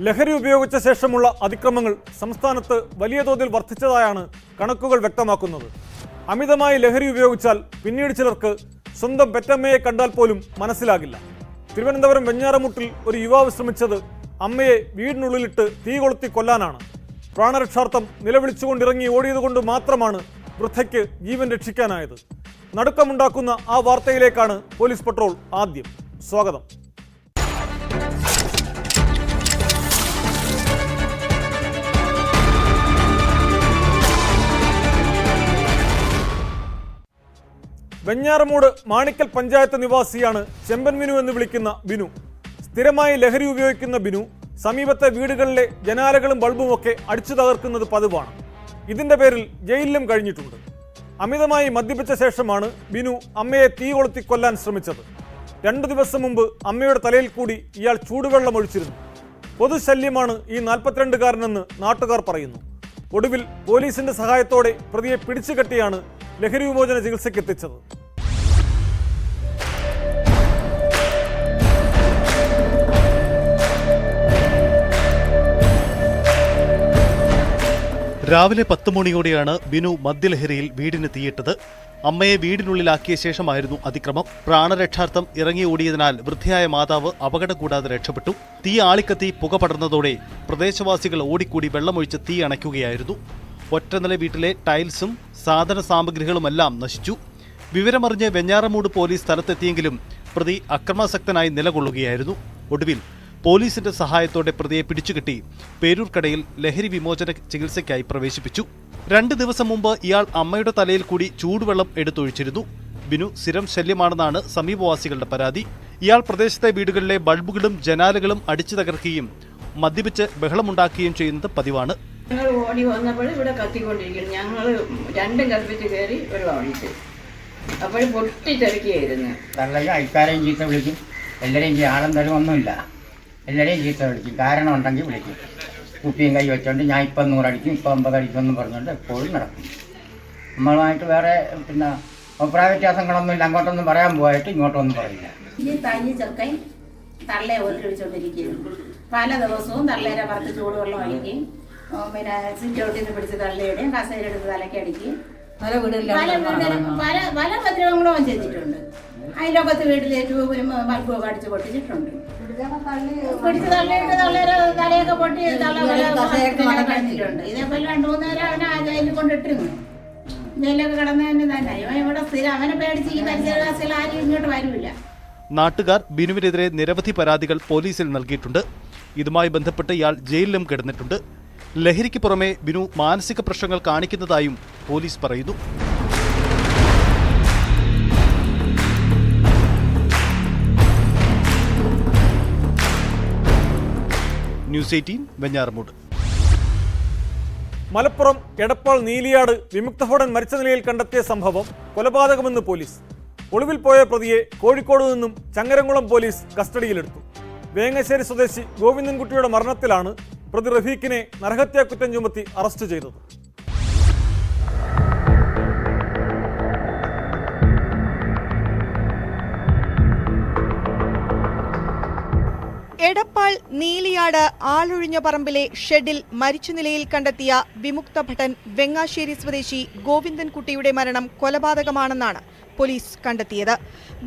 ലഹരി ഉപയോഗിച്ച ശേഷമുള്ള അതിക്രമങ്ങൾ സംസ്ഥാനത്ത് വലിയ തോതിൽ വർദ്ധിച്ചതായാണ് കണക്കുകൾ വ്യക്തമാക്കുന്നത്. അമിതമായി ലഹരി ഉപയോഗിച്ചാൽ പിന്നീട് ചിലർക്ക് സ്വന്തം പെറ്റമ്മയെ കണ്ടാൽ പോലും മനസ്സിലാകില്ല. തിരുവനന്തപുരം വെഞ്ഞാറമൂട്ടിൽ ഒരു യുവാവ് ശ്രമിച്ചത് അമ്മയെ വീടിനുള്ളിലിട്ട് തീ കൊളുത്തി കൊല്ലാനാണ്. പ്രാണരക്ഷാർത്ഥം നിലവിളിച്ചുകൊണ്ടിറങ്ങി ഓടിയതുകൊണ്ട് മാത്രമാണ് വൃദ്ധയ്ക്ക് ജീവൻ രക്ഷിക്കാനായത്. നടുക്കമുണ്ടാക്കുന്ന ആ വാർത്തയിലേക്കാണ് പോലീസ് പട്രോൾ ആദ്യം. സ്വാഗതം. വെഞ്ഞാറമൂട് മാണിക്കൽ പഞ്ചായത്ത് നിവാസിയാണ് ചെമ്പൻ ബിനു എന്ന് വിളിക്കുന്ന ബിനു. സ്ഥിരമായി ലഹരി ഉപയോഗിക്കുന്ന ബിനു സമീപത്തെ വീടുകളിലെ ജനാലകളും ബൾബുമൊക്കെ അടിച്ചു തകർക്കുന്നത് പതിവാണ്. ഇതിന്റെ പേരിൽ ജയിലിലും കഴിഞ്ഞിട്ടുണ്ട്. അമിതമായി മദ്യപിച്ച ശേഷമാണ് ബിനു അമ്മയെ തീ കൊളുത്തി കൊല്ലാൻ ശ്രമിച്ചത്. 2 ദിവസം മുമ്പ് അമ്മയുടെ തലയിൽ കൂടി ഇയാൾ ചൂടുവെള്ളം ഒഴിച്ചിരുന്നു. പൊതുശല്യമാണ് ഈ 42കാരനെന്ന് നാട്ടുകാർ പറയുന്നു. ഒടുവിൽ പോലീസിന്റെ സഹായത്തോടെ പ്രതിയെ പിടിച്ചുകെട്ടിയാണ് ലഹരി വിമോചന ചികിത്സയ്ക്ക് എത്തിച്ചത്. രാവിലെ 10 മണിയോടെയാണ് ബിനു മദ്യലഹരിയിൽ വീടിന് തീയിട്ടത്. അമ്മയെ വീടിനുള്ളിലാക്കിയ ശേഷമായിരുന്നു അതിക്രമം. പ്രാണരക്ഷാർത്ഥം ഇറങ്ങി ഓടിയതിനാൽ വൃദ്ധയായ മാതാവ് അപകടം കൂടാതെ രക്ഷപ്പെട്ടു. തീ ആളിക്കത്തി പുക പടർന്നതോടെ പ്രദേശവാസികൾ ഓടിക്കൂടി വെള്ളമൊഴിച്ച് തീ അണയ്ക്കുകയായിരുന്നു. ഒറ്റനില വീട്ടിലെ ടൈൽസും സാധന സാമഗ്രികളുമെല്ലാം നശിച്ചു. വിവരമറിഞ്ഞ് വെഞ്ഞാറമൂട് പോലീസ് സ്ഥലത്തെത്തിയെങ്കിലും പ്രതി അക്രമാസക്തനായി നിലകൊള്ളുകയായിരുന്നു. ഒടുവിൽ പോലീസിന്റെ സഹായത്തോടെ പ്രതിയെ പിടിച്ചുകെട്ടി പേരൂർക്കടയിൽ ലഹരി വിമോചന ചികിത്സയ്ക്കായി പ്രവേശിപ്പിച്ചു. 2 ദിവസം മുമ്പ് ഇയാൾ അമ്മയുടെ തലയിൽ കൂടി ചൂടുവെള്ളം എടുത്തൊഴിച്ചിരുന്നു. ബിനു സ്ഥിരം ശല്യമാണെന്നാണ് സമീപവാസികളുടെ പരാതി. ഇയാൾ പ്രദേശത്തെ വീടുകളിലെ ബൾബുകളും ജനാലകളും അടിച്ചു തകർക്കുകയും മദ്യപിച്ച് ബഹളമുണ്ടാക്കുകയും ചെയ്യുന്നത് പതിവാണ്. ഞങ്ങൾ ഓടി വന്നപ്പോൾ ഇവിടെ കത്തിക്കൊണ്ടിരിക്കുന്നു. ഞങ്ങൾ രണ്ടും കത്തിച്ച് കയറി ഒരു ഓടിച്ച് അപ്പോൾ പൊട്ടിത്തെറിക്കുകയായിരുന്നു. തള്ളയും അയൽക്കാരെയും ചീത്ത വിളിക്കും. എല്ലാവരെയും ആളും തരുമൊന്നുമില്ല. എല്ലാവരെയും ചീത്ത വിളിക്കും. കാരണം ഉണ്ടെങ്കിൽ വിളിക്കും. കുപ്പിയും കൈ വെച്ചോണ്ട് ഞാൻ ഇപ്പം 100 അടിക്കും, ഇപ്പം 50 അടിക്കുമെന്ന് പറഞ്ഞുകൊണ്ട് എപ്പോഴും നടക്കും. നമ്മളുമായിട്ട് വേറെ അഭിപ്രായ വ്യത്യാസങ്ങളൊന്നുമില്ല. അങ്ങോട്ടൊന്നും പറയാൻ പോയിട്ട് ഇങ്ങോട്ടൊന്നും പറയില്ല. ഈ തനി ചെറുക്കൻ തള്ളയെ ഒലിച്ചോണ്ടിരിക്കുന്നു. പല ദിവസവും തള്ളേരെ വറുത്ത് ചൂടുവെള്ളം ഒഴിക്കും. പിന്നെ സിറ്റൗട്ടിൽ നിന്ന് പിടിച്ച് തള്ളയുടെയും കസേരയെടുത്ത് തലക്കടിക്കും. പല ഉപദ്രവങ്ങളും അവൻ ചെയ്തിട്ടുണ്ട്. അയൽവക്കത്ത് വീട്ടിലെ ട്യൂബിലും ബൾബൊക്കെ അടിച്ച് പൊട്ടിച്ചിട്ടുണ്ട്. പിടിച്ച് തള്ളിയിട്ട് തള്ളേരെ തലയൊക്കെ പൊട്ടി കഴിഞ്ഞിട്ടുണ്ട്. ഇതേപോലെ 2-3 നേരം അവനെ ആ ജയിലിൽ കൊണ്ടിട്ടിരുന്നു. ജയിലൊക്കെ കിടന്നതിന് തന്നെ ഇവിടെ സ്ഥിരം അവനെ പേടിച്ച് ഈ പരിസരവാസികൾ ആരും ഇങ്ങോട്ട് വരില്ല. നാട്ടുകാർ ബിനുവിനെതിരെ നിരവധി പരാതികൾ പോലീസിൽ നൽകിയിട്ടുണ്ട്. ഇതുമായി ബന്ധപ്പെട്ട് ഇയാൾ ജയിലിലും കിടന്നിട്ടുണ്ട്. ലഹരിക്ക് പുറമെ ബിനു മാനസിക പ്രശ്നങ്ങൾ കാണിക്കുന്നതായും പോലീസ് പറയുന്നു. ന്യൂസ് 18 വെഞ്ഞാറമൂട്. മലപ്പുറം എടപ്പാൾ നീലിയാട് വിമുക്തഭടൻ മരിച്ച നിലയിൽ കണ്ടെത്തിയ സംഭവം കൊലപാതകമെന്ന് പോലീസ്. ഒളിവിൽ പോയ പ്രതിയെ കോഴിക്കോട് നിന്നും ചങ്ങരംകുളം പോലീസ് കസ്റ്റഡിയിലെടുത്തു. വേങ്ങശ്ശേരി സ്വദേശി ഗോവിന്ദൻകുട്ടിയുടെ മരണത്തിലാണ് പ്രതി റഫീഖിനെ നരഹത്യാക്കുറ്റം ചുമത്തി അറസ്റ്റ് ചെയ്തത്. എടപ്പാൾ നീലിയാട് ആളൊഴിഞ്ഞ പറമ്പിലെ ഷെഡിൽ മരിച്ച നിലയിൽ കണ്ടെത്തിയ വിമുക്ത ഭടൻ വെങ്ങാശ്ശേരി സ്വദേശി ഗോവിന്ദൻകുട്ടിയുടെ മരണം കൊലപാതകമാണെന്നാണ് പോലീസ് കണ്ടെത്തിയത്.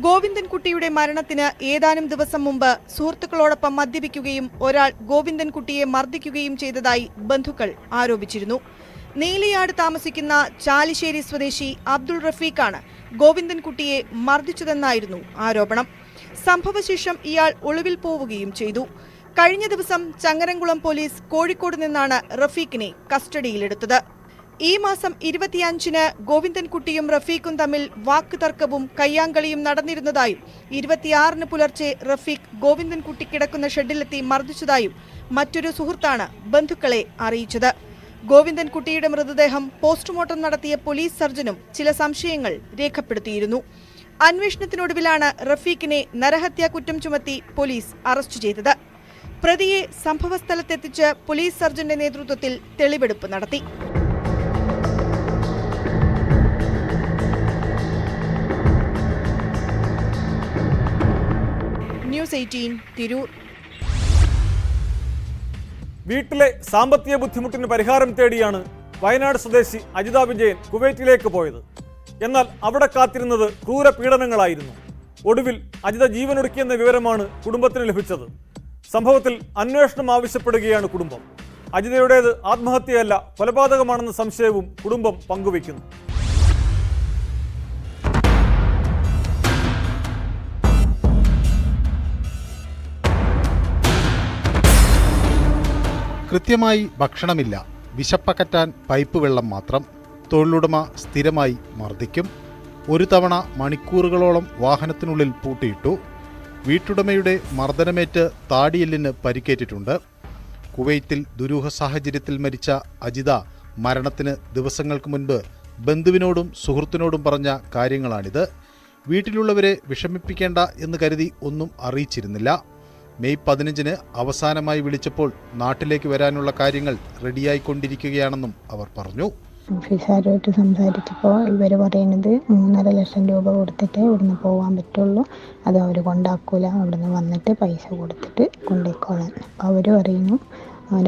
ഗോവിന്ദൻകുട്ടിയുടെ മരണത്തിന് ഏതാനും ദിവസം മുമ്പ് സുഹൃത്തുക്കളോടൊപ്പം മദ്യപിക്കുകയും ഒരാൾ ഗോവിന്ദൻകുട്ടിയെ മർദ്ദിക്കുകയും ചെയ്തതായി ബന്ധുക്കൾ ആരോപിച്ചിരുന്നു. നീലിയാട് താമസിക്കുന്ന ചാലിശ്ശേരി സ്വദേശി അബ്ദുൾ റഫീഖാണ് ഗോവിന്ദൻകുട്ടിയെ മർദ്ദിച്ചതെന്നായിരുന്നു ആരോപണം. സംഭവശേഷം ഇയാൾ ഒളിവിൽ പോവുകയും ചെയ്തു. കഴിഞ്ഞ ദിവസം ചങ്ങരംകുളം പോലീസ് കോഴിക്കോട് നിന്നാണ് റഫീഖിനെ കസ്റ്റഡിയിലെടുത്തത്. ഈ മാസം 25-ന് ഗോവിന്ദൻകുട്ടിയും റഫീഖും തമ്മിൽ വാക്കുതർക്കവും കയ്യാങ്കളിയും നടന്നിരുന്നതായും 26-ന് പുലർച്ചെ റഫീഖ് ഗോവിന്ദൻകുട്ടി കിടക്കുന്ന ഷെഡിലെത്തി മർദ്ദിച്ചതായും മറ്റൊരു സുഹൃത്താണ് ബന്ധുക്കളെ അറിയിച്ചത്. ഗോവിന്ദൻകുട്ടിയുടെ മൃതദേഹം പോസ്റ്റ്മോർട്ടം നടത്തിയ പോലീസ് സർജനും ചില സംശയങ്ങൾ രേഖപ്പെടുത്തിയിരുന്നു. അന്വേഷണത്തിനൊടുവിലാണ് റഫീഖിനെ നരഹത്യാ കുറ്റം ചുമത്തി പോലീസ് അറസ്റ്റ് ചെയ്തത്. പ്രതിയെ സംഭവസ്ഥലത്തെത്തിച്ച് പോലീസ് സർജന്റെ നേതൃത്വത്തിൽ തെളിവെടുപ്പ് നടത്തി. ന്യൂസ് 18 തിരൂർ. വീട്ടിലെ സാമ്പത്തിക ബുദ്ധിമുട്ടിന് പരിഹാരം തേടിയാണ് വയനാട് സ്വദേശി അജിത വിജയൻ കുവൈറ്റിലേക്ക് പോയത്. എന്നാൽ അവിടെ കാത്തിരുന്നത് ക്രൂര പീഡനങ്ങളായിരുന്നു. ഒടുവിൽ അജിത ജീവനൊടുക്കിയെന്ന വിവരമാണ് കുടുംബത്തിന് ലഭിച്ചത്. സംഭവത്തിൽ അന്വേഷണം ആവശ്യപ്പെടുകയാണ് കുടുംബം. അജിതയുടേത് ആത്മഹത്യയല്ല, കൊലപാതകമാണെന്ന സംശയവും കുടുംബം പങ്കുവയ്ക്കുന്നു. കൃത്യമായി ഭക്ഷണമില്ല, വിശപ്പകറ്റാൻ പൈപ്പ് വെള്ളം മാത്രം. തൊഴിലുടമ സ്ഥിരമായി മർദ്ദിക്കും. ഒരു തവണ മണിക്കൂറുകളോളം വാഹനത്തിനുള്ളിൽ പൂട്ടിയിട്ടു. വീട്ടുടമയുടെ മർദ്ദനമേറ്റ് താടിയെല്ലിന് പരിക്കേറ്റിട്ടുണ്ട്. കുവൈത്തിൽ ദുരൂഹ സാഹചര്യത്തിൽ മരിച്ച അജിത മരണത്തിന് ദിവസങ്ങൾക്ക് മുൻപ് ബന്ധുവിനോടും സുഹൃത്തിനോടും പറഞ്ഞ കാര്യങ്ങളാണിത്. വീട്ടിലുള്ളവരെ വിഷമിപ്പിക്കേണ്ട എന്ന് കരുതി ഒന്നും അറിയിച്ചിരുന്നില്ല. മെയ് 15-ന് അവസാനമായി വിളിച്ചപ്പോൾ നാട്ടിലേക്ക് വരാനുള്ള കാര്യങ്ങൾ റെഡിയായിക്കൊണ്ടിരിക്കുകയാണെന്നും അവർ പറഞ്ഞു. ഓഫീസുകാരുമായിട്ട് സംസാരിച്ചപ്പോൾ ഇവർ പറയുന്നത് 3.5 ലക്ഷം രൂപ കൊടുത്തിട്ട് ഇവിടുന്ന് പോകാൻ പറ്റുള്ളൂ, അത് അവർ കൊണ്ടാക്കൂല, അവിടുന്ന് വന്നിട്ട് പൈസ കൊടുത്തിട്ട് കൊണ്ടുപോയിക്കോളാൻ. അവർ പറയുന്നു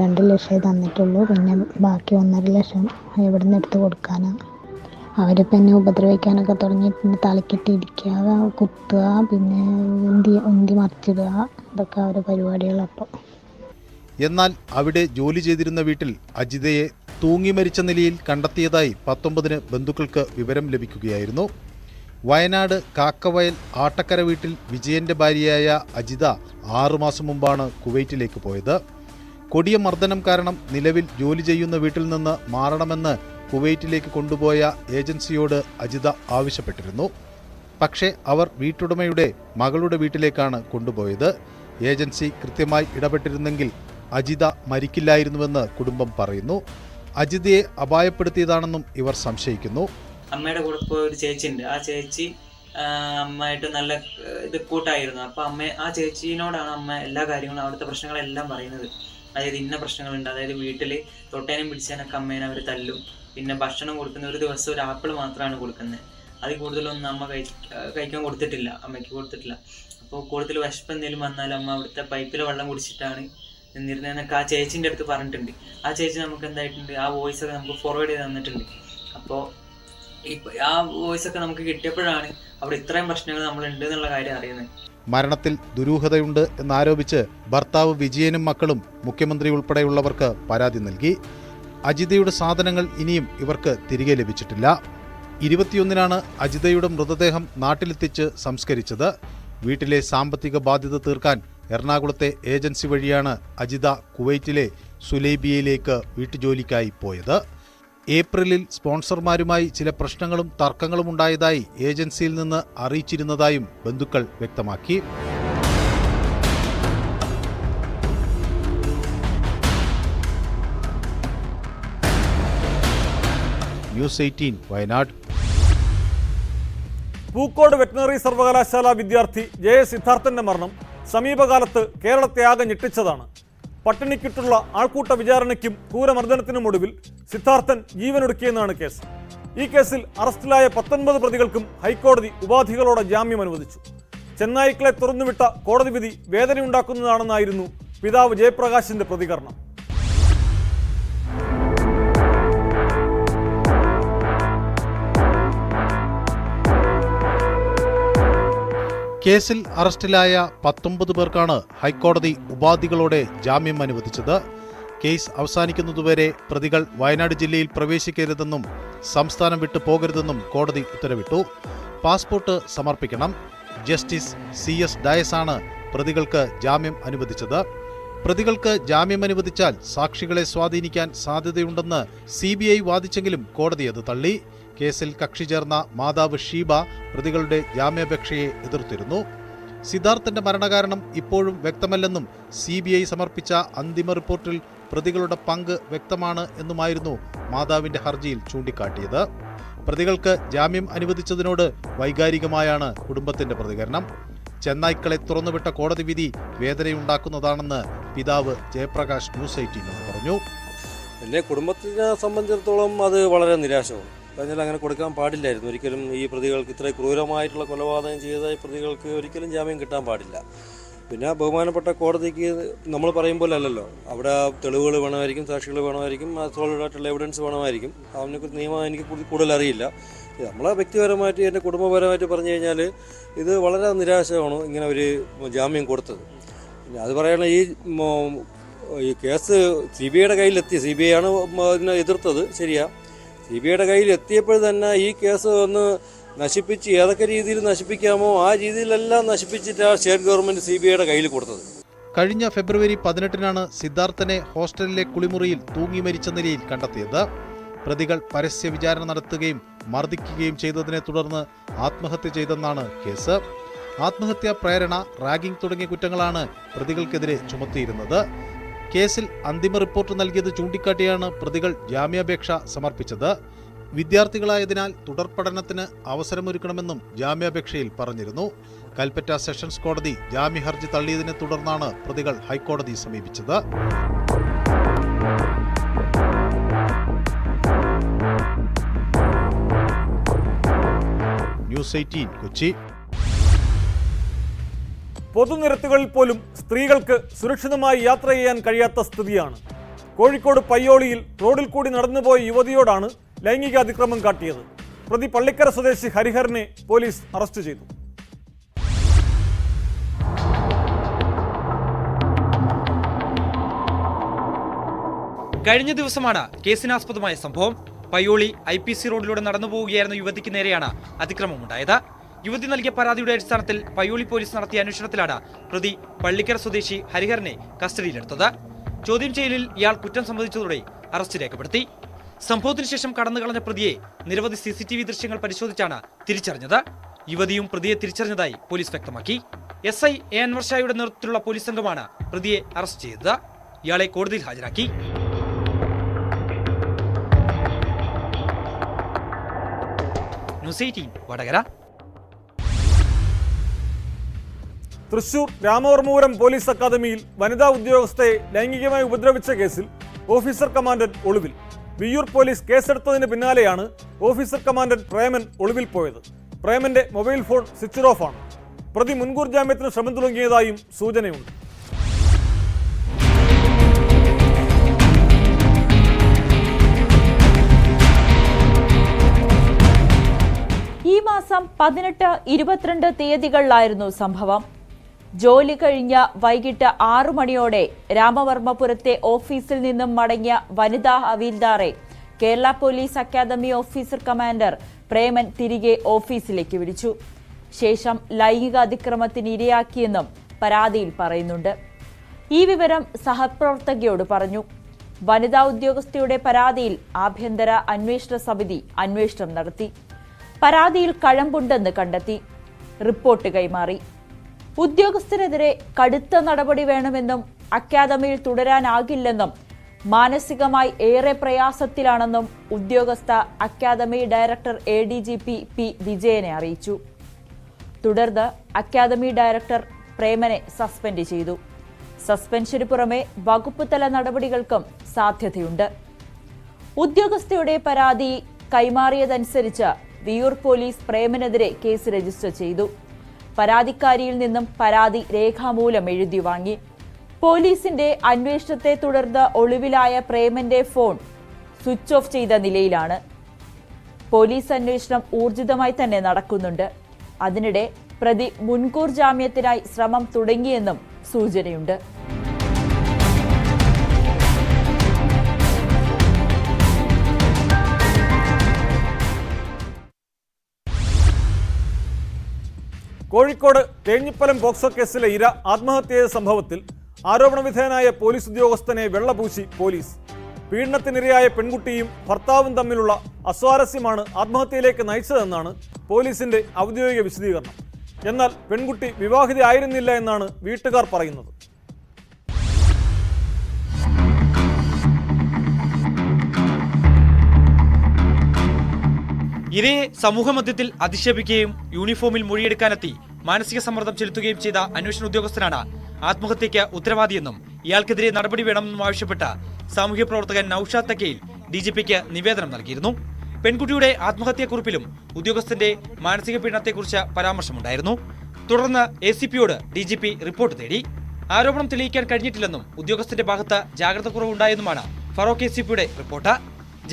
2 ലക്ഷമേ തന്നിട്ടുള്ളൂ, പിന്നെ ബാക്കി 1.5 ലക്ഷം എവിടുന്ന് എടുത്ത് കൊടുക്കാനാണ്. അവരിപ്പോൾ എന്നെ ഉപദ്രവിക്കാനൊക്കെ തുടങ്ങി. പിന്നെ തലക്കിട്ടിരിക്കുക, കുത്തുക, പിന്നെ ഉന്തി മറിച്ചിടുക, ഇതൊക്കെ അവരുടെ പരിപാടികളപ്പോൾ. എന്നാൽ അവിടെ ജോലി ചെയ്തിരുന്ന വീട്ടിൽ അജിതയെ തൂങ്ങി മരിച്ച നിലയിൽ കണ്ടെത്തിയതായി 19-ന് ബന്ധുക്കൾക്ക് വിവരം ലഭിക്കുകയായിരുന്നു. വയനാട് കാക്കവയൽ ആട്ടക്കര വീട്ടിൽ വിജയന്റെ ഭാര്യയായ അജിത 6 മാസം മുമ്പാണ് കുവൈറ്റിലേക്ക് പോയത്. കൊടിയ മർദ്ദനം കാരണം നിലവിൽ ജോലി ചെയ്യുന്ന വീട്ടിൽ നിന്ന് മാറണമെന്ന് കുവൈറ്റിലേക്ക് കൊണ്ടുപോയ ഏജൻസിയോട് അജിത ആവശ്യപ്പെട്ടിരുന്നു. പക്ഷേ അവർ വീട്ടുടമയുടെ മകളുടെ വീട്ടിലേക്കാണ് കൊണ്ടുപോയത്. ഏജൻസി കൃത്യമായി ഇടപെട്ടിരുന്നെങ്കിൽ അജിത മരിക്കില്ലായിരുന്നുവെന്ന് കുടുംബം പറയുന്നു. അജിതയെ അപായപ്പെടുത്തിയതാണെന്നും ഇവർ സംശയിക്കുന്നു. അമ്മയുടെ കൂടെ പോയ ഒരു ചേച്ചി ഉണ്ട്. ആ ചേച്ചി അമ്മയായിട്ട് നല്ല കൂട്ടായിരുന്നു. അപ്പം ആ ചേച്ചിനോടാണ് അമ്മ എല്ലാ കാര്യങ്ങളും, അവിടുത്തെ പ്രശ്നങ്ങളെല്ലാം പറയുന്നത്. അതായത് ഇന്ന പ്രശ്നങ്ങളുണ്ട്, അതായത് വീട്ടിൽ തൊട്ടേനും പിടിച്ചേനൊക്കെ അമ്മേനെ അവർ തല്ലും. പിന്നെ ഭക്ഷണം കൊടുക്കുന്ന ഒരു ദിവസം ഒരു ആപ്പിൾ മാത്രമാണ് കൊടുക്കുന്നത്. അതിൽ കൂടുതലൊന്നും അമ്മ കഴിക്കാൻ കൊടുത്തിട്ടില്ല, അമ്മയ്ക്ക് കൊടുത്തിട്ടില്ല. അപ്പോൾ കൂടുതൽ വിശപ്പ് എന്തെങ്കിലും വന്നാലും അമ്മ അവിടുത്തെ പൈപ്പിലെ വെള്ളം കുടിച്ചിട്ടാണ് നിന്നിരുന്നതെന്നൊക്കെ ആ ചേച്ചീൻ്റെ അടുത്ത് പറഞ്ഞിട്ടുണ്ട്. ആ ചേച്ചി നമുക്ക് എന്തായിട്ടുണ്ട്, ആ വോയിസ് ഒക്കെ നമുക്ക് ഫോർവേഡ് ചെയ്ത് തന്നിട്ടുണ്ട്. അപ്പോൾ ആ വോയിസ് ഒക്കെ നമുക്ക് കിട്ടിയപ്പോഴാണ് അവിടെ ഇത്രയും പ്രശ്നങ്ങൾ നമ്മളുണ്ട് എന്നുള്ള കാര്യം അറിയുന്നത്. മരണത്തിൽ ദുരൂഹതയുണ്ട് എന്നാരോപിച്ച് ഭർത്താവ് വിജയനും മക്കളും മുഖ്യമന്ത്രി ഉൾപ്പെടെയുള്ളവർക്ക് പരാതി നൽകി. അജിതയുടെ സാധനങ്ങൾ ഇനിയും ഇവർക്ക് തിരികെ ലഭിച്ചിട്ടില്ല. 21-നാണ് അജിതയുടെ മൃതദേഹം നാട്ടിലെത്തിച്ച് സംസ്കരിച്ചത്. വീട്ടിലെ സാമ്പത്തിക ബാധ്യത തീർക്കാൻ എറണാകുളത്തെ ഏജൻസി വഴിയാണ് അജിത കുവൈറ്റിലെ സുലൈബിയയിലേക്ക് വീട്ടുജോലിക്കായി പോയത്. ഏപ്രിലിൽ സ്പോൺസർമാരുമായി ചില പ്രശ്നങ്ങളും തർക്കങ്ങളും ഉണ്ടായതായി ഏജൻസിയിൽ നിന്ന് അറിയിച്ചിരുന്നതായും ബന്ധുക്കൾ വ്യക്തമാക്കി. ന്യൂസ് 18 വയനാട്. പൂക്കോട് വെറ്റിനറി സർവകലാശാല വിദ്യാർത്ഥി ജെ സിദ്ധാർത്ഥന്റെ മരണം സമീപകാലത്ത് കേരളത്തെ ആകെ ഞെട്ടിച്ചതാണ്. പട്ടിണിക്കിട്ടുള്ള ആൾക്കൂട്ട വിചാരണയ്ക്കും ക്രൂരമർദ്ദനത്തിനും ഒടുവിൽ സിദ്ധാർത്ഥൻ ജീവനൊടുക്കിയെന്നാണ് കേസ്. ഈ കേസിൽ അറസ്റ്റിലായ 19 പ്രതികൾക്കും ഹൈക്കോടതി ഉപാധികളോടെ ജാമ്യം അനുവദിച്ചു. ചെന്നായ്ക്കളെ തുറന്നുവിട്ട കോടതി വിധി വേദനയുണ്ടാക്കുന്നതാണെന്നായിരുന്നു പിതാവ് ജയപ്രകാശിന്റെ പ്രതികരണം. കേസിൽ അറസ്റ്റിലായ 19 പേർക്കാണ് ഹൈക്കോടതി ഉപാധികളോടെ ജാമ്യം അനുവദിച്ചത്. കേസ് അവസാനിക്കുന്നതുവരെ പ്രതികൾ വയനാട് ജില്ലയിൽ പ്രവേശിക്കരുതെന്നും സംസ്ഥാനം വിട്ടു പോകരുതെന്നും കോടതി ഉത്തരവിട്ടു. പാസ്പോർട്ട് സമർപ്പിക്കണം. ജസ്റ്റിസ് CS ഡയസാണ് പ്രതികൾക്ക് ജാമ്യം അനുവദിച്ചത്. പ്രതികൾക്ക് ജാമ്യം അനുവദിച്ചാൽ സാക്ഷികളെ സ്വാധീനിക്കാൻ സാധ്യതയുണ്ടെന്ന് CBI വാദിച്ചെങ്കിലും കോടതി അത് തള്ളി. കേസിൽ കക്ഷി ചേർന്ന മാതാവ് ഷീബ പ്രതികളുടെ ജാമ്യാപേക്ഷയെ എതിർത്തിരുന്നു. സിദ്ധാർത്ഥന്റെ മരണകാരണം ഇപ്പോഴും വ്യക്തമല്ലെന്നും CBI സമർപ്പിച്ച അന്തിമ റിപ്പോർട്ടിൽ പ്രതികളുടെ പങ്ക് വ്യക്തമാണ് എന്നുമായിരുന്നു മാതാവിന്റെ ഹർജിയിൽ ചൂണ്ടിക്കാട്ടിയത്. പ്രതികൾക്ക് ജാമ്യം അനുവദിച്ചതിനോട് വൈകാരികമായാണ് കുടുംബത്തിന്റെ പ്രതികരണം. ചെന്നായ്ക്കളെ തുറന്നുവിട്ട കോടതി വിധി വേദനയുണ്ടാക്കുന്നതാണെന്ന് പിതാവ് ജയപ്രകാശ് ന്യൂസ് 18 പറഞ്ഞു. എൻ്റെ കുടുംബത്തിനെ സംബന്ധിച്ചിടത്തോളം അത് വളരെ നിരാശമാണ്. കാരണം അങ്ങനെ കൊടുക്കാൻ പാടില്ലായിരുന്നു. ഒരിക്കലും ഈ പ്രതികൾക്ക് ഇത്ര ക്രൂരമായിട്ടുള്ള കൊലപാതകം ചെയ്ത പ്രതികൾക്ക് ഒരിക്കലും ജാമ്യം കിട്ടാൻ പാടില്ല. പിന്നെ ബഹുമാനപ്പെട്ട കോടതിക്ക് നമ്മൾ പറയും പോലെ അല്ലല്ലോ, അവിടെ തെളിവുകൾ വേണമായിരിക്കും, സാക്ഷികൾ വേണമായിരിക്കും, സോളിഡായിട്ടുള്ള എവിഡൻസ് വേണമായിരിക്കും. അതിനെക്കുറിച്ച് നിയമം എനിക്ക് കൂടുതൽ അറിയില്ല. നമ്മളെ വ്യക്തിപരമായിട്ട് എൻ്റെ കുടുംബപരമായിട്ട് പറഞ്ഞു കഴിഞ്ഞാൽ ഇത് വളരെ നിരാശയാണ് ഇങ്ങനെ ഒരു ജാമ്യം കൊടുത്തത്. പിന്നെ അത് പറയണ ഈ കേസ് CBIയുടെ കയ്യിലെത്തി. CBI ആണ് ഇതിനെ എതിർത്തത്, ശരിയാ. CBIയുടെ കയ്യിൽ എത്തിയപ്പോൾ തന്നെ ഈ കേസ് ഒന്ന് നശിപ്പിച്ച് ഏതൊക്കെ രീതിയിൽ നശിപ്പിക്കാമോ ആ രീതിയിലെല്ലാം നശിപ്പിച്ചിട്ടാണ് സ്റ്റേറ്റ് ഗവൺമെൻറ് CBIയുടെ കയ്യിൽ കൊടുത്തത്. കഴിഞ്ഞ ഫെബ്രുവരി 18-നാണ് സിദ്ധാർത്ഥനെ ഹോസ്റ്റലിലെ കുളിമുറിയിൽ തൂങ്ങി മരിച്ച നിലയിൽ കണ്ടെത്തിയത്. പ്രതികൾ പരസ്യ വിചാരണ നടത്തുകയും മർദ്ദിക്കുകയും ചെയ്തതിനെ തുടർന്ന് ആത്മഹത്യ ചെയ്തെന്നാണ് കേസ്. ആത്മഹത്യാ പ്രേരണ, റാഗിംഗ് തുടങ്ങിയ കുറ്റങ്ങളാണ് പ്രതികൾക്കെതിരെ ചുമത്തിയിരുന്നത്. കേസിൽ അന്തിമ റിപ്പോർട്ട് നൽകിയത് ചൂണ്ടിക്കാട്ടിയാണ് പ്രതികൾ ജാമ്യാപേക്ഷ സമർപ്പിച്ചത്. വിദ്യാർത്ഥികളായതിനാൽ തുടർ പഠനത്തിന് അവസരമൊരുക്കണമെന്നും ജാമ്യാപേക്ഷയിൽ പറഞ്ഞിരുന്നു. കൽപ്പറ്റ സെഷൻസ് കോടതി ജാമ്യഹർജി തള്ളിയതിനെ തുടർന്നാണ് പ്രതികൾ ഹൈക്കോടതി സമീപിച്ചത്. ന്യൂസ് 18 കൊച്ചി. പൊതുനിരത്തുകളിൽ പോലും സ്ത്രീകൾക്ക് സുരക്ഷിതമായി യാത്ര ചെയ്യാൻ കഴിയാത്ത സ്ഥിതിയാണ്. കോഴിക്കോട് പയ്യോളിയിൽ റോഡിൽ കൂടി നടന്നുപോയ യുവതിയോടാണ് ലൈംഗിക അതിക്രമം കാട്ടിയത്. പ്രതി പള്ളിക്കര സ്വദേശി ഹരിഹരനെ പോലീസ് അറസ്റ്റ് ചെയ്തു. കഴിഞ്ഞ ദിവസമാണ് കേസിനാസ്പദമായ സംഭവം. പയ്യോളി IPC റോഡിലൂടെ നടന്നു പോവുകയായിരുന്ന യുവതിക്ക് നേരെയാണ് അതിക്രമം ഉണ്ടായത്. യുവതി നൽകിയ പരാതിയുടെ അടിസ്ഥാനത്തിൽ പയ്യോളി പോലീസ് നടത്തിയ അന്വേഷണത്തിലാണ് പ്രതി പള്ളിക്കര സ്വദേശി ഹരിഹരനെ കസ്റ്റഡിയിലെടുത്തത്. ചോദ്യം ചെയ്യലിൽ ഇയാൾ കുറ്റം സമ്മതിച്ചതോടെ അറസ്റ്റ് രേഖപ്പെടുത്തി. സംഭവത്തിന് ശേഷം കടന്നുകളഞ്ഞ പ്രതിയെ നിരവധി CCTV ദൃശ്യങ്ങൾ പരിശോധിച്ചാണ് തിരിച്ചറിഞ്ഞത്. യുവതിയും പ്രതിയെ തിരിച്ചറിഞ്ഞതായി പോലീസ് വ്യക്തമാക്കി. SI A. അൻവർ ഷായുടെ നേതൃത്വത്തിലുള്ള പോലീസ് സംഘമാണ് പ്രതിയെ അറസ്റ്റ് ചെയ്തത്. ഇയാളെ കോടതിയിൽ ഹാജരാക്കി. ന്യൂസ് 18 വടകര. തൃശൂർ രാമവർമ്മപുരം പോലീസ് അക്കാദമിയിൽ വനിതാ ഉദ്യോഗസ്ഥയെ ലൈംഗികമായി ഉപദ്രവിച്ച കേസിൽ ഓഫീസർ കമാൻഡന്റ് ഒളിവിൽ. വിയ്യൂർ പോലീസ് കേസെടുത്തതിന് പിന്നാലെയാണ് ഓഫീസർ കമാൻഡന്റ് പ്രേമൻ ഒളിവിൽ പോയത്. പ്രേമന്റെ മൊബൈൽ ഫോൺ സ്വിച്ച് ഓഫ് ആണ്. പ്രതി മുൻകൂർ ജാമ്യത്തിന് ശ്രമം തുടങ്ങിയതായും സൂചനയുണ്ട്. ഈ മാസം 18, 22 തീയതികളിലായിരുന്നു സംഭവം. ജോലി കഴിഞ്ഞ വൈകിട്ട് 6 മണിയോടെ രാമവർമ്മപുരത്തെ ഓഫീസിൽ നിന്നും മടങ്ങിയ വനിതാ ഹവീൽദാറെ Kerala police academy officer commander Preman തിരികെ ഓഫീസിലേക്ക് വിളിച്ചു. ശേഷം ലൈംഗിക അതിക്രമത്തിന് ഇരയാക്കിയെന്നും പരാതിയിൽ പറയുന്നുണ്ട്. ഈ വിവരം സഹപ്രവർത്തകയോട് പറഞ്ഞു. വനിതാ ഉദ്യോഗസ്ഥയുടെ പരാതിയിൽ ആഭ്യന്തര അന്വേഷണ സമിതി അന്വേഷണം നടത്തി. പരാതിയിൽ കഴമ്പുണ്ടെന്ന് കണ്ടെത്തി. റിപ്പോർട്ട് കൈമാറി. ഉദ്യോഗസ്ഥരെതിരെ കടുത്ത നടപടി വേണമെന്നും അക്കാദമിയിൽ തുടരാനാകില്ലെന്നും മാനസികമായി ഏറെ പ്രയാസത്തിലാണെന്നും ഉദ്യോഗസ്ഥ അക്കാദമി ഡയറക്ടർ ADGP P. വിജയനെ അറിയിച്ചു. തുടർന്ന് അക്കാദമി ഡയറക്ടർ പ്രേമനെ സസ്പെൻഡ് ചെയ്തു. സസ്പെൻഷന് പുറമെ വകുപ്പ് തല നടപടികൾക്കും സാധ്യതയുണ്ട്. ഉദ്യോഗസ്ഥയുടെ പരാതി കൈമാറിയതനുസരിച്ച് വിയ്യൂർ പോലീസ് പ്രേമനെതിരെ കേസ് രജിസ്റ്റർ ചെയ്തു. പരാതിക്കാരിയിൽ നിന്നും പരാതി രേഖാമൂലം എഴുതി വാങ്ങി. പോലീസിന്റെ അന്വേഷണത്തെ തുടർന്ന് ഒളിവിലായ പ്രേമന്റെ ഫോൺ സ്വിച്ച് ഓഫ് ചെയ്ത നിലയിലാണ്. പോലീസ് അന്വേഷണം ഊർജിതമായി തന്നെ നടക്കുന്നുണ്ട്. അതിനിടെ പ്രതി മുൻകൂർ ജാമ്യത്തിനായി ശ്രമം തുടങ്ങിയെന്നും സൂചനയുണ്ട്. കോഴിക്കോട് തേഞ്ഞിപ്പലം പോക്സോ കേസിലെ ഇര ആത്മഹത്യ ചെയ്ത സംഭവത്തിൽ ആരോപണ വിധേയനായ പോലീസ് ഉദ്യോഗസ്ഥനെ വെള്ളപൂശി പോലീസ്. പീഡനത്തിനിരയായ പെൺകുട്ടിയും ഭർത്താവും തമ്മിലുള്ള അസ്വാരസ്യമാണ് ആത്മഹത്യയിലേക്ക് നയിച്ചതെന്നാണ് പോലീസിന്റെ ഔദ്യോഗിക വിശദീകരണം. എന്നാൽ പെൺകുട്ടി വിവാഹിതയായിരുന്നില്ല എന്നാണ് വീട്ടുകാർ പറയുന്നത്. ഇരയെ സമൂഹമധ്യത്തിൽ അധിക്ഷേപിക്കുകയും യൂണിഫോമിൽ മൊഴിയെടുക്കാനെത്തി മാനസിക സമ്മർദ്ദം ചെലുത്തുകയും ചെയ്ത അന്വേഷണ ഉദ്യോഗസ്ഥനാണ് ആത്മഹത്യയ്ക്ക് ഉത്തരവാദിയെന്നും ഇയാൾക്കെതിരെ നടപടി വേണമെന്നും ആവശ്യപ്പെട്ട സാമൂഹ്യ പ്രവർത്തകൻ നൌഷാദ് തക്കയിൽ DGPക്ക് നിവേദനം നൽകിയിരുന്നു. പെൺകുട്ടിയുടെ ആത്മഹത്യാക്കുറിപ്പിലും ഉദ്യോഗസ്ഥന്റെ മാനസിക പീഡനത്തെക്കുറിച്ച് പരാമർശമുണ്ടായിരുന്നു. തുടർന്ന് ACPയോട് DGP റിപ്പോർട്ട് തേടി. ആരോപണം തെളിയിക്കാൻ കഴിഞ്ഞിട്ടില്ലെന്നും ഉദ്യോഗസ്ഥന്റെ ഭാഗത്ത് ജാഗ്രത കുറവുണ്ടായെന്നുമാണ് ഫറോക്ക് ACPയുടെ റിപ്പോർട്ട്.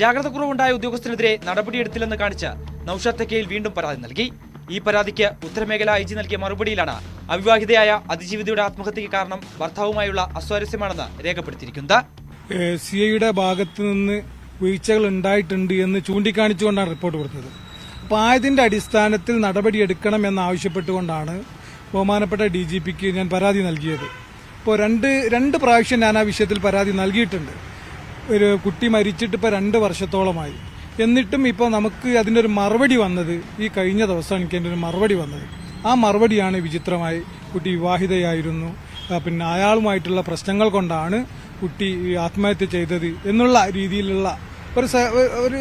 ജാഗ്രത കുറവുണ്ടായ ഉദ്യോഗസ്ഥനെതിരെ നടപടിയെടുത്തില്ലെന്ന് കാണിച്ച് നൌഷാദ് തെക്കയിൽ വീണ്ടും പരാതി നൽകി. ഈ പരാതിക്ക് ഉത്തരമേഖല IG നൽകിയ മറുപടിയിലാണ് അവിവാഹിതയായ അതിജീവിതയുടെ ആത്മഹത്യയ്ക്ക് കാരണം ഭർത്താവുമായുള്ള അസ്വാരസ്യമാണെന്ന് രേഖപ്പെടുത്തിയിരിക്കുന്നത്. CIയുടെ ഭാഗത്ത് നിന്ന് വീഴ്ചകൾ ഉണ്ടായിട്ടുണ്ട് എന്ന് ചൂണ്ടിക്കാണിച്ചുകൊണ്ടാണ് റിപ്പോർട്ട് കൊടുത്തത്. അപ്പോൾ അതിന്റെ അടിസ്ഥാനത്തിൽ നടപടിയെടുക്കണം എന്നാവശ്യപ്പെട്ടുകൊണ്ടാണ് ബഹുമാനപ്പെട്ട DGPക്ക് ഞാൻ പരാതി നൽകിയത്. ഇപ്പോൾ രണ്ട് പ്രാവശ്യം ഞാൻ ആ വിഷയത്തിൽ പരാതി നൽകിയിട്ടുണ്ട്. ഒരു കുട്ടി മരിച്ചിട്ട് ഇപ്പോൾ 2 വർഷത്തോളമായി. എന്നിട്ടും ഇപ്പോൾ നമുക്ക് അതിൻ്റെ ഒരു മറുപടി വന്നത് ഈ കഴിഞ്ഞ ദിവസമാണ് എനിക്ക് അതിൻ്റെ ഒരു മറുപടി വന്നത്. ആ മറുപടിയാണ് വിചിത്രമായി. കുട്ടി വിവാഹിതയായിരുന്നു, പിന്നെ അയാളുമായിട്ടുള്ള പ്രശ്നങ്ങൾ കൊണ്ടാണ് കുട്ടി ആത്മഹത്യ ചെയ്തത് എന്നുള്ള രീതിയിലുള്ള ഒരു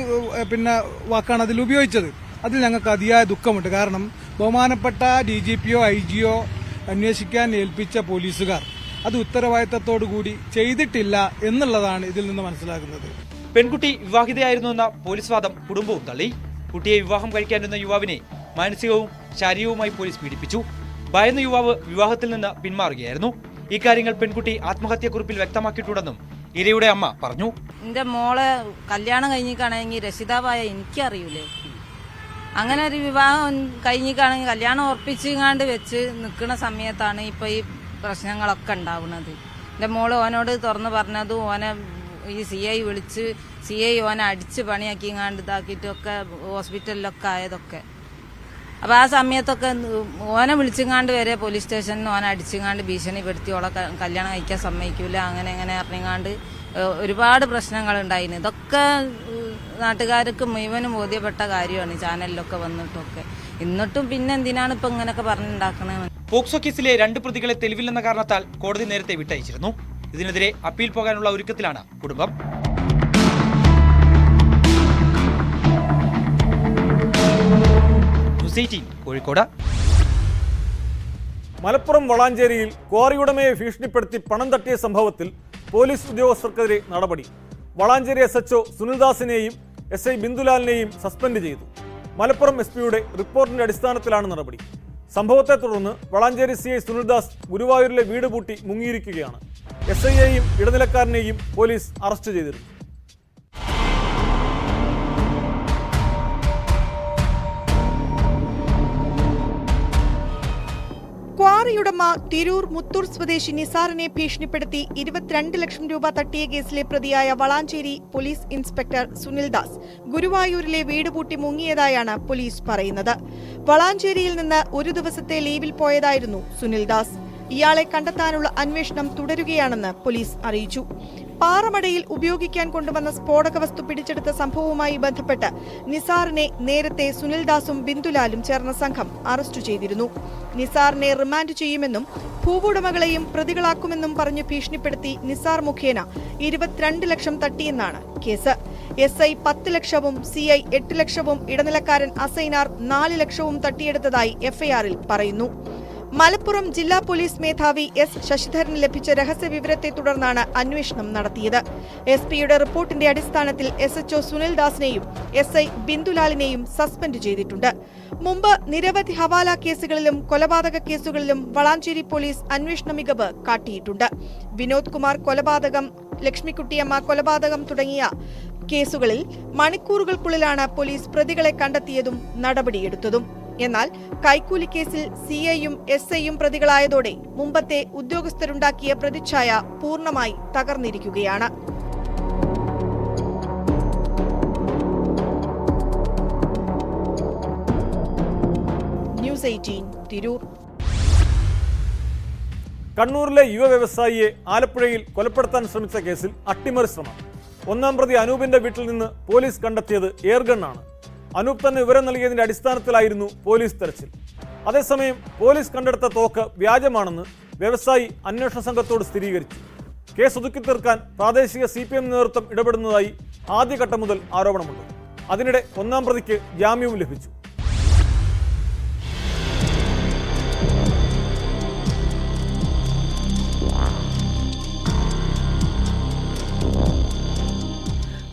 വാക്കാണ് അതിൽ ഉപയോഗിച്ചത്. അതിൽ ഞങ്ങൾക്ക് അതിയായ ദുഃഖമുണ്ട്. കാരണം ബഹുമാനപ്പെട്ട DGPയോ IGയോ അന്വേഷിക്കാൻ ഏൽപ്പിച്ച പോലീസുകാർ അത് ഉത്തരവാദിത്തത്തോടുകൂടി ചെയ്തിട്ടില്ല എന്നുള്ളതാണ് ഇതിൽ നിന്ന് മനസ്സിലാക്കുന്നത്. പെൺകുട്ടി വിവാഹിതയായിരുന്നുവെന്ന പോലീസ് വാദം കുടുംബവും തള്ളി. കുട്ടിയെ വിവാഹം കഴിക്കാനിരുന്ന യുവാവിനെ മാനസികവും ശാരീരികവുമായി പോലീസ് പീഡിപ്പിച്ചു. ഭയന്ന യുവാവ് വിവാഹത്തിൽ നിന്ന് പിന്മാറുകയായിരുന്നു. ഇക്കാര്യങ്ങൾ പെൺകുട്ടി ആത്മഹത്യാക്കുറിപ്പിൽ വ്യക്തമാക്കിയിട്ടുണ്ടെന്നും ഇരയുടെ അമ്മ പറഞ്ഞു. എന്റെ മോളെ കല്യാണം കഴിഞ്ഞിട്ടാണെങ്കിൽ രക്ഷിതാവായ എനിക്കറിയൂലേ. അങ്ങനെ ഒരു വിവാഹം കഴിഞ്ഞിട്ടാണെങ്കിൽ കല്യാണം ഉറപ്പിച്ചിങ്ങാണ്ട് വെച്ച് നിൽക്കുന്ന സമയത്താണ് ഇപ്പൊ ഈ പ്രശ്നങ്ങളൊക്കെ ഉണ്ടാവുന്നത്. എന്റെ മോള് ഓനോട് തുറന്നു പറഞ്ഞതും ഓനെ ഈ CI വിളിച്ച് CI ഓനെ അടിച്ച് പണിയാക്കിങ്ങാണ്ട് ഇതാക്കിയിട്ടൊക്കെ ഹോസ്പിറ്റലിലൊക്കെ ആയതൊക്കെ. അപ്പോൾ ആ സമയത്തൊക്കെ ഓനെ വിളിച്ചിങ്ങാണ്ട് വരെ പോലീസ് സ്റ്റേഷനിൽ ഓനെ അടിച്ചിങ്ങാണ്ട് ഭീഷണിപ്പെടുത്തി ഓളെ കല്യാണം കഴിക്കാൻ സമ്മതിക്കൂല അങ്ങനെ അറിഞ്ഞാണ്ട് ഒരുപാട് പ്രശ്നങ്ങൾ ഉണ്ടായിരുന്നു. ഇതൊക്കെ നാട്ടുകാർക്ക് മുഴുവനും ബോധ്യപ്പെട്ട കാര്യമാണ് ചാനലിലൊക്കെ വന്നിട്ടൊക്കെ. എന്നിട്ടും പിന്നെ എന്തിനാണ് ഇപ്പൊ ഇങ്ങനെയൊക്കെ പറഞ്ഞുണ്ടാക്കണത്? പോക്സോ കേസിലെ 2 പ്രതികളെ തെളിവില്ലെന്ന കാരണത്താൽ കോടതി നേരത്തെ വിട്ടയച്ചിരുന്നു. ഇതിനെതിരെ അപ്പീൽ പോകാനുള്ള ഒരുക്കത്തിലാണ് കുടുംബം. ന്യൂസ് 18 കോഴിക്കോട്. മലപ്പുറം വളാഞ്ചേരിയിൽ ക്വാറിയുടമയെ ഭീഷണിപ്പെടുത്തി പണം തട്ടിയ സംഭവത്തിൽ പോലീസ് ഉദ്യോഗസ്ഥർക്കെതിരെ നടപടി. വളാഞ്ചേരി SHO സുനിൽദാസിനെയും SI ബിന്ദുലാലിനെയും സസ്പെൻഡ് ചെയ്തു. മലപ്പുറം SPയുടെ റിപ്പോർട്ടിന്റെ അടിസ്ഥാനത്തിലാണ് നടപടി. സംഭവത്തെ തുടർന്ന് വളാഞ്ചേരി CI സുനിൽദാസ് ഗുരുവായൂരിലെ വീട് പൂട്ടി മുങ്ങിയിരിക്കുകയാണ്. SIയെയും ഇടനിലക്കാരനെയും പോലീസ് അറസ്റ്റ് ചെയ്തിരുന്നു. ക്വാറിയുടമ തിരൂർ മുത്തൂർ സ്വദേശി നിസാറിനെ ഭീഷണിപ്പെടുത്തി 22 ലക്ഷം രൂപ തട്ടിയ കേസിലെ പ്രതിയായ വളാഞ്ചേരി പോലീസ് ഇൻസ്പെക്ടർ സുനിൽദാസ് ഗുരുവായൂരിലെ വീട് പൂട്ടി മുങ്ങിയതായാണ് പോലീസ് പറയുന്നത്. വളാഞ്ചേരിയിൽ നിന്ന് ഒരു ദിവസത്തെ ലീവിൽ പോയതായിരുന്നു സുനിൽദാസ്. ഇയാളെ കണ്ടെത്താനുള്ള അന്വേഷണം തുടരുകയാണെന്ന് പോലീസ് അറിയിച്ചു. പാറമടയിൽ ഉപയോഗിക്കാൻ കൊണ്ടുവന്ന സ്ഫോടക വസ്തു പിടിച്ചെടുത്ത സംഭവവുമായി ബന്ധപ്പെട്ട് നിസാറിനെ നേരത്തെ സുനിൽദാസും ബിന്ദുലാലും ചേർന്ന സംഘം അറസ്റ്റ് ചെയ്തിരുന്നു. നിസാറിനെ റിമാൻഡ് ചെയ്യുമെന്നും ഭൂവുടമകളെയും പ്രതികളാക്കുമെന്നും പറഞ്ഞ് ഭീഷണിപ്പെടുത്തി നിസാർ മുഖേന 22 ലക്ഷം തട്ടിയെന്നാണ് കേസ്. SI 10 ലക്ഷവും CI 8 ലക്ഷവും ഇടനിലക്കാരൻ അസൈനാർ 4 ലക്ഷവും തട്ടിയെടുത്തതായി FIRൽ പറയുന്നു. മലപ്പുറം ജില്ലാ പോലീസ് മേധാവി S ശശിധരന് ലഭിച്ച രഹസ്യ വിവരത്തെ തുടർന്നാണ് അന്വേഷണം നടത്തിയത്. SPയുടെ റിപ്പോർട്ടിന്റെ അടിസ്ഥാനത്തിൽ SHO സുനിൽദാസിനെയും SI ബിന്ദുലാലിനെയും സസ്പെൻഡ് ചെയ്തിട്ടുണ്ട്. മുമ്പ് നിരവധി ഹവാല കേസുകളിലും കൊലപാതക കേസുകളിലും വളാഞ്ചേരി പോലീസ് അന്വേഷണ മികവ് കാട്ടിയിട്ടുണ്ട്. വിനോദ് കുമാർ കൊലപാതകം, ലക്ഷ്മിക്കുട്ടിയമ്മ കൊലപാതകം തുടങ്ങിയ കേസുകളിൽ മണിക്കൂറുകൾക്കുള്ളിലാണ് പോലീസ് പ്രതികളെ കണ്ടെത്തിയതും നടപടിയെടുത്തതും. എന്നാൽ കൈക്കൂലി കേസിൽ CIയും SIയും പ്രതികളായതോടെ മുമ്പത്തെ ഉദ്യോഗസ്ഥരുണ്ടാക്കിയ പ്രതിച്ഛായ പൂർണ്ണമായി തകർന്നിരിക്കുകയാണ്. ന്യൂസ് 18 തിരൂർ. കണ്ണൂരിലെ യുവ വ്യവസായിയെ ആലപ്പുഴയിൽ കൊലപ്പെടുത്താൻ ശ്രമിച്ച കേസിൽ അട്ടിമറി ശ്രമം. 1-ാം പ്രതി അനൂപിന്റെ വീട്ടിൽ നിന്ന് പോലീസ് കണ്ടെത്തിയത് എയർഗണ്ണാണ്. അനൂപ് തന്നെ വിവരം നൽകിയതിന്റെ അടിസ്ഥാനത്തിലായിരുന്നു പോലീസ് തെരച്ചിൽ. അതേസമയം പോലീസ് കണ്ടെടുത്ത തോക്ക് വ്യാജമാണെന്ന് വ്യവസായി അന്വേഷണ സംഘത്തോട് സ്ഥിരീകരിച്ചു. കേസ് ഒതുക്കി തീർക്കാൻ പ്രാദേശിക CPM നേതൃത്വം ഇടപെടുന്നതായി ആദ്യഘട്ടം മുതൽ ആരോപണമുണ്ട്. അതിനിടെ 1-ാം പ്രതിക്ക് ജാമ്യവും ലഭിച്ചു.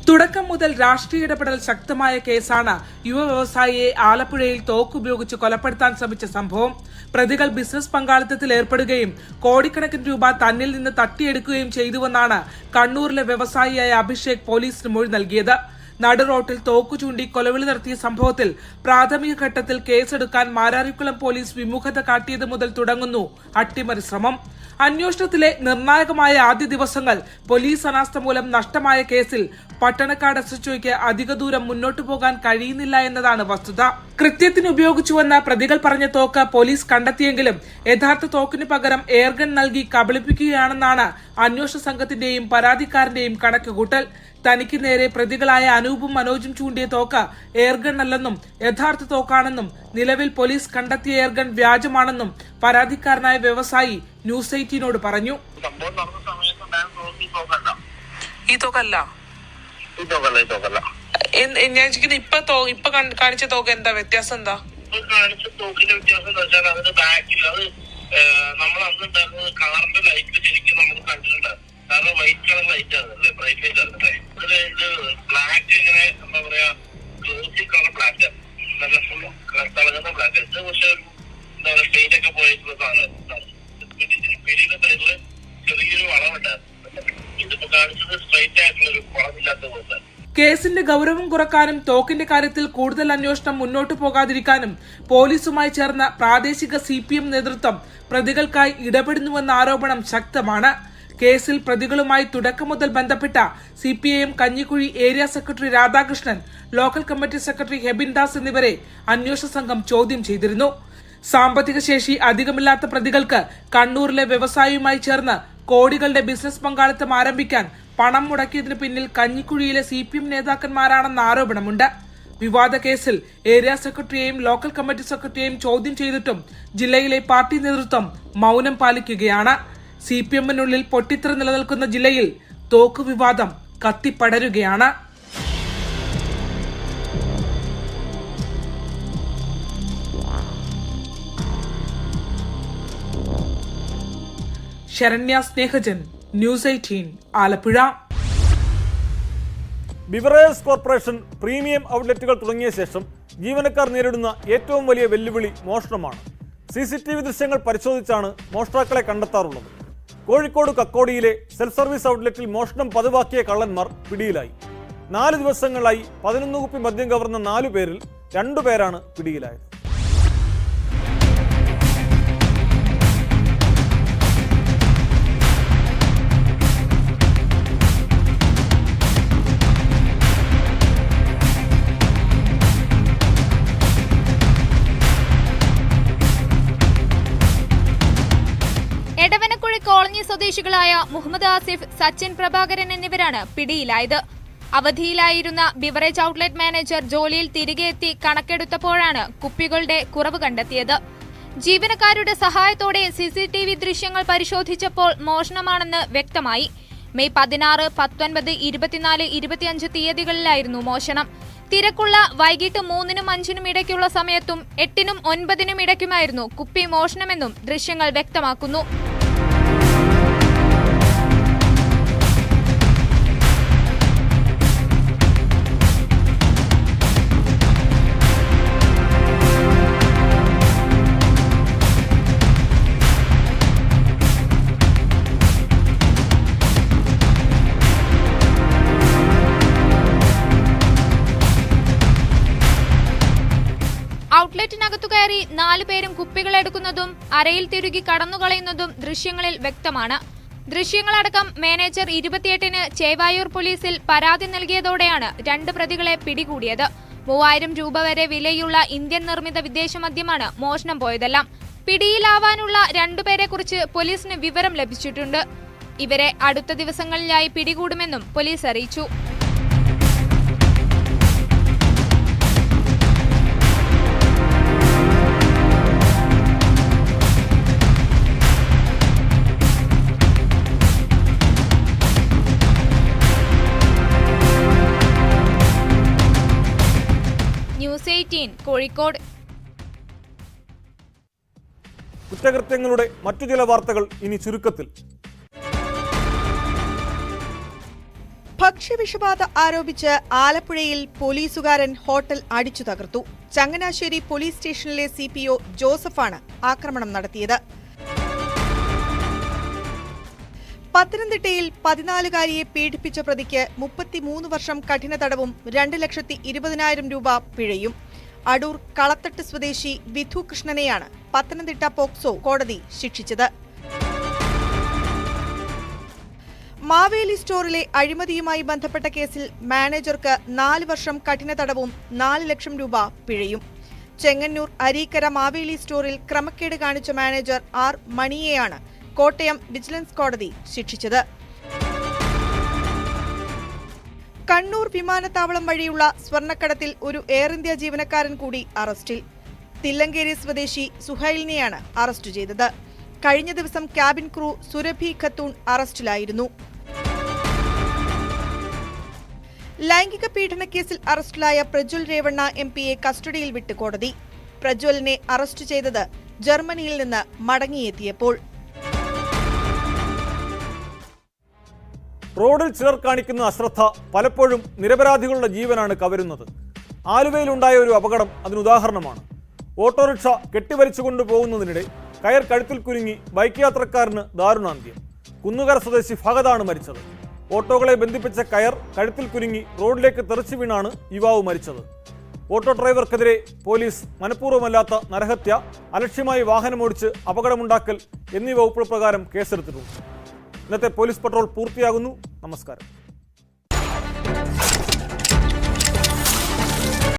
തുടക്കം മുതൽ രാഷ്ട്രീയ ഇടപെടൽ ശക്തമായ കേസാണ് യുവ വ്യവസായിയെ ആലപ്പുഴയിൽ തോക്കുപയോഗിച്ച് കൊലപ്പെടുത്താൻ ശ്രമിച്ച സംഭവം. പ്രതികൾ ബിസിനസ് പങ്കാളിത്തത്തിൽ ഏർപ്പെടുകയും കോടിക്കണക്കിന് രൂപ തന്നിൽ നിന്ന് തട്ടിയെടുക്കുകയും ചെയ്തുവെന്നാണ് കണ്ണൂരിലെ വ്യവസായിയായ അഭിഷേക് പോലീസിന് മൊഴി നൽകിയത്. നടുറോട്ടിൽ തോക്കു ചൂണ്ടി കൊലവിളി നടത്തിയ സംഭവത്തിൽ പ്രാഥമിക ഘട്ടത്തിൽ കേസെടുക്കാൻ മാരാരിക്കുളം പോലീസ് വിമുഖത കാട്ടിയത് മുതൽ തുടങ്ങുന്നു അട്ടിമറി ശ്രമം. അന്വേഷണത്തിലെ നിർണായകമായ ആദ്യ ദിവസങ്ങൾ പോലീസ് അനാസ്ഥ മൂലം നഷ്ടമായ കേസിൽ പട്ടണക്കാട് SHOയ്ക്ക് അധിക ദൂരം മുന്നോട്ടു പോകാൻ കഴിയുന്നില്ല എന്നതാണ് വസ്തുത. കൃത്യത്തിന് ഉപയോഗിച്ചുവെന്ന പ്രതികൾ പറഞ്ഞ തോക്ക് പോലീസ് കണ്ടെത്തിയെങ്കിലും യഥാർത്ഥ തോക്കിന് പകരം എയർഗൺ നൽകി കബളിപ്പിക്കുകയാണെന്നാണ് അന്വേഷണ സംഘത്തിന്റെയും പരാതിക്കാരന്റെയും കണക്കുകൂട്ടൽ. തനിക്ക് നേരെ പ്രതികളായ അനൂപും മനോജും ചൂണ്ടിയ തോക്ക് എയർഗൺ അല്ലെന്നും യഥാർത്ഥ തോക്കാണെന്നും നിലവിൽ പോലീസ് കണ്ടെത്തിയ എയർഗൺ വ്യാജമാണെന്നും പരാതിക്കാരനായ വ്യവസായി ന്യൂസ് 18നോട് പറഞ്ഞു. ഈ തോക്കല്ല ഞാൻ ഇപ്പൊ കാണിച്ച തോക്ക് എന്താ വ്യത്യാസം? എന്താ കാണിച്ച തോക്കിന്റെ വ്യത്യാസം എന്ന് വെച്ചാൽ അതിന്റെ ബാക്കിൽ അത് നമ്മൾ അന്ന് ഉണ്ടാക്കുന്നത് കളറിന്റെ ലൈറ്റ് ശരിക്കും നമുക്ക് കണ്ടിട്ടുണ്ടാകും. കാരണം വൈറ്റ് കളർ ലൈറ്റ് ആണ് അല്ലേ, ബ്രൈറ്റ് ലൈറ്റ് ആണ്. ഇത് ബ്ലാക്ക് ഇങ്ങനെ എന്താ പറയാ ഗ്ലോസി കളർ ബ്ലാക്ക്, നല്ല ഫുൾ തിളങ്ങുന്ന ബ്ലാക്ക്. ഇത് പക്ഷെ എന്താ പറയാ സ്റ്റേജ് ഒക്കെ പോയിട്ടുള്ള സാധനം. പിടിയുടെ സൈഡില് ചെറിയൊരു വളവുണ്ടായിരുന്നു. ഇതിപ്പോ കാണിച്ചത് സ്ട്രൈറ്റ് ആയിട്ടുള്ള ഒരു വളമില്ലാത്ത പോലെ. കേസിന്റെ ഗൗരവം കുറക്കാനും തോക്കിന്റെ കാര്യത്തിൽ കൂടുതൽ അന്വേഷണം മുന്നോട്ടു പോകാതിരിക്കാനും പോലീസുമായി ചേർന്ന പ്രാദേശിക CPM നേതൃത്വം പ്രതികൾക്കായി ഇടപെടുന്നുവെന്ന ആരോപണം ശക്തമാണ്. കേസിൽ പ്രതികളുമായി തുടക്കം മുതൽ ബന്ധപ്പെട്ട CPIM Kanjikuzhi area secretary Radhakrishnan, local committee secretary Hebin Das എന്നിവരെ അന്വേഷണ സംഘം ചോദ്യം ചെയ്തിരുന്നു. സാമ്പത്തിക ശേഷി അധികമില്ലാത്ത പ്രതികൾക്ക് കണ്ണൂരിലെ വ്യവസായിയുമായി ചേർന്ന് കോടികളുടെ ബിസിനസ് പങ്കാളിത്തം ആരംഭിക്കാൻ പണം മുടക്കിയതിന് പിന്നിൽ കഞ്ഞിക്കുഴിയിലെ CPM നേതാക്കന്മാരാണെന്ന ആരോപണമുണ്ട്. വിവാദ കേസിൽ ഏരിയ സെക്രട്ടറിയെയും ലോക്കൽ കമ്മിറ്റി സെക്രട്ടറിയെയും ചോദ്യം ചെയ്തിട്ടും ജില്ലയിലെ പാർട്ടി നേതൃത്വം മൗനം പാലിക്കുകയാണ്. CPMനുള്ളിൽ പൊട്ടിത്തെറി നിലനിൽക്കുന്ന ജില്ലയിൽ തോക്ക് വിവാദം കത്തിപ്പടരുകയാണ്. Saranya Snehajan, news 18 Alappuzha. Beverages corporation premium ഔട്ട്ലെറ്റുകൾ തുടങ്ങിയ ശേഷം ജീവനക്കാർ നേരിടുന്ന ഏറ്റവും വലിയ വെല്ലുവിളി മോഷണമാണ്. CCTV ദൃശ്യങ്ങൾ പരിശോധിച്ചാണ് മോഷ്ടാക്കളെ കണ്ടെത്താറുള്ളത്. കോഴിക്കോട് കക്കോടിയിലെ സെൽഫ് സർവീസ് ഔട്ട്ലെറ്റിൽ മോഷണം പതിവാക്കിയ കള്ളന്മാർ പിടിയിലായി. 4 ദിവസങ്ങളായി 11 കുപ്പി മദ്യം കവർന്ന 4 പേരിൽ 2 പേരാണ് പിടിയിലായത്. എടവനക്കുഴി കോളനി സ്വദേശികളായ മുഹമ്മദ് ആസിഫ്, സച്ചിൻ പ്രഭാകരൻ എന്നിവരാണ് പിടിയിലായത്. അവധിയിലായിരുന്ന ബിവറേജ് ഔട്ട്ലെറ്റ് മാനേജർ ജോലിയിൽ തിരികെ എത്തി കണക്കെടുത്തപ്പോഴാണ് കുപ്പികളുടെ കുറവ് കണ്ടെത്തിയത്. ജീവനക്കാരുടെ സഹായത്തോടെ CCTV ദൃശ്യങ്ങൾ പരിശോധിച്ചപ്പോൾ മോഷണമാണെന്ന് വ്യക്തമായി. മെയ് 16, 19, 24, 25 തീയതികളിലായിരുന്നു മോഷണം. തിരക്കുള്ള വൈകിട്ട് 3-നും 5-നും ഇടയ്ക്കുള്ള സമയത്തും 8-നും 9-നും ഇടയ്ക്കുമായിരുന്നു കുപ്പി മോഷണമെന്നും ദൃശ്യങ്ങൾ വ്യക്തമാക്കുന്നു. ഔട്ട്ലെറ്റിനകത്തു കയറി 4 പേരും കുപ്പികൾ എടുക്കുന്നതും അരയിൽ തിരുകി കടന്നുകളയുന്നതും ദൃശ്യങ്ങളിൽ വ്യക്തമാണ്. ദൃശ്യങ്ങളടക്കം മാനേജർ 28-ന് ചേവായൂർ പോലീസിൽ പരാതി നൽകിയതോടെയാണ് 2 പ്രതികളെ പിടികൂടിയത്. 3000 രൂപ വരെ വിലയുള്ള ഇന്ത്യൻ നിർമ്മിത വിദേശ മദ്യമാണ് മോഷണം പോയതെല്ലാം. പിടിയിലാവാനുള്ള 2 പേരെക്കുറിച്ച് പോലീസിന് വിവരം ലഭിച്ചിട്ടുണ്ട്. ഇവരെ അടുത്ത ദിവസങ്ങളിലായി പിടികൂടുമെന്നും പോലീസ് അറിയിച്ചു. ന്യൂസ് 18 കോഴിക്കോട്. കുറ്റകൃത്യങ്ങളുടെ മറ്റു ചില വാർത്തകൾ ഇനി ചുരുക്കത്തിൽ. ഭക്ഷ്യവിഷബാധ ആരോപിച്ച് ആലപ്പുഴയിൽ പോലീസുകാരൻ ഹോട്ടൽ അടിച്ചു തകർത്തു. ചങ്ങനാശ്ശേരി പോലീസ് സ്റ്റേഷനിലെ CPO ജോസഫാണ് ആക്രമണം നടത്തിയത്. പത്തനംതിട്ടയിൽ 14-കാരിയെ പീഡിപ്പിച്ച പ്രതിക്ക് 33 വർഷം കഠിന തടവും 2,20,000 രൂപ പിഴയും. അടൂർ കളത്തട്ട് സ്വദേശി വിധു കൃഷ്ണനെയാണ് പത്തനംതിട്ട പോക്സോ കോടതി ശിക്ഷിച്ചത്. മാവേലി സ്റ്റോറിലെ അഴിമതിയുമായി ബന്ധപ്പെട്ട കേസിൽ മാനേജർക്ക് 4 വർഷം കഠിന തടവും 4 ലക്ഷം രൂപ പിഴയും. ചെങ്ങന്നൂർ അരീക്കര മാവേലി സ്റ്റോറിൽ ക്രമക്കേട് കാണിച്ച മാനേജർ R മണിയെയാണ് കോട്ടയം വിജിലൻസ് കോടതി ശിക്ഷിച്ചത്. കണ്ണൂർ വിമാനത്താവളം വഴിയുള്ള സ്വർണ്ണക്കടത്തിൽ ഒരു എയർ ഇന്ത്യ ജീവനക്കാരൻ കൂടി അറസ്റ്റിൽ. തില്ലങ്കേരി സ്വദേശി സുഹൈലിനെയാണ് അറസ്റ്റ് ചെയ്തത്. കഴിഞ്ഞ ദിവസം ക്യാബിൻ ക്രൂ സുരഭി ഖത്തൂൺ അറസ്റ്റിലായിരുന്നു. ലൈംഗിക പീഡനക്കേസിൽ അറസ്റ്റിലായ പ്രജ്വൽ രേവണ്ണ MP-യെ കസ്റ്റഡിയിൽ വിട്ട് കോടതി. പ്രജ്വലിനെ അറസ്റ്റ് ചെയ്തത് ജർമ്മനിയിൽ നിന്ന് മടങ്ങിയെത്തിയപ്പോൾ. റോഡിൽ ചിലർ കാണിക്കുന്ന അശ്രദ്ധ പലപ്പോഴും നിരപരാധികളുടെ ജീവനാണ് കവരുന്നത്. ആലുവയിലുണ്ടായ ഒരു അപകടം അതിനുദാഹരണമാണ്. ഓട്ടോറിക്ഷ കെട്ടിവലിച്ചുകൊണ്ട് പോകുന്നതിനിടെ കയർ കഴുത്തിൽ കുരുങ്ങി ബൈക്ക് യാത്രക്കാരന് ദാരുണാന്ത്യം. കുന്നുകര സ്വദേശി ഫഹദാണ് മരിച്ചത്. ഓട്ടോകളെ ബന്ധിപ്പിച്ച കയർ കഴുത്തിൽ കുരുങ്ങി റോഡിലേക്ക് തെറിച്ചു വീണാണ് യുവാവ് മരിച്ചത്. ഓട്ടോ ഡ്രൈവർക്കെതിരെ പോലീസ് മനഃപൂർവ്വമല്ലാത്ത നരഹത്യ, അലക്ഷ്യമായി വാഹനമോടിച്ച് അപകടമുണ്ടാക്കൽ എന്നീ വകുപ്പുകൾ പ്രകാരം കേസെടുത്തിട്ടുണ്ട്. ഇന്നത്തെ പോലീസ് പട്രോൾ പൂർത്തിയാകുന്നു. നമസ്കാരം.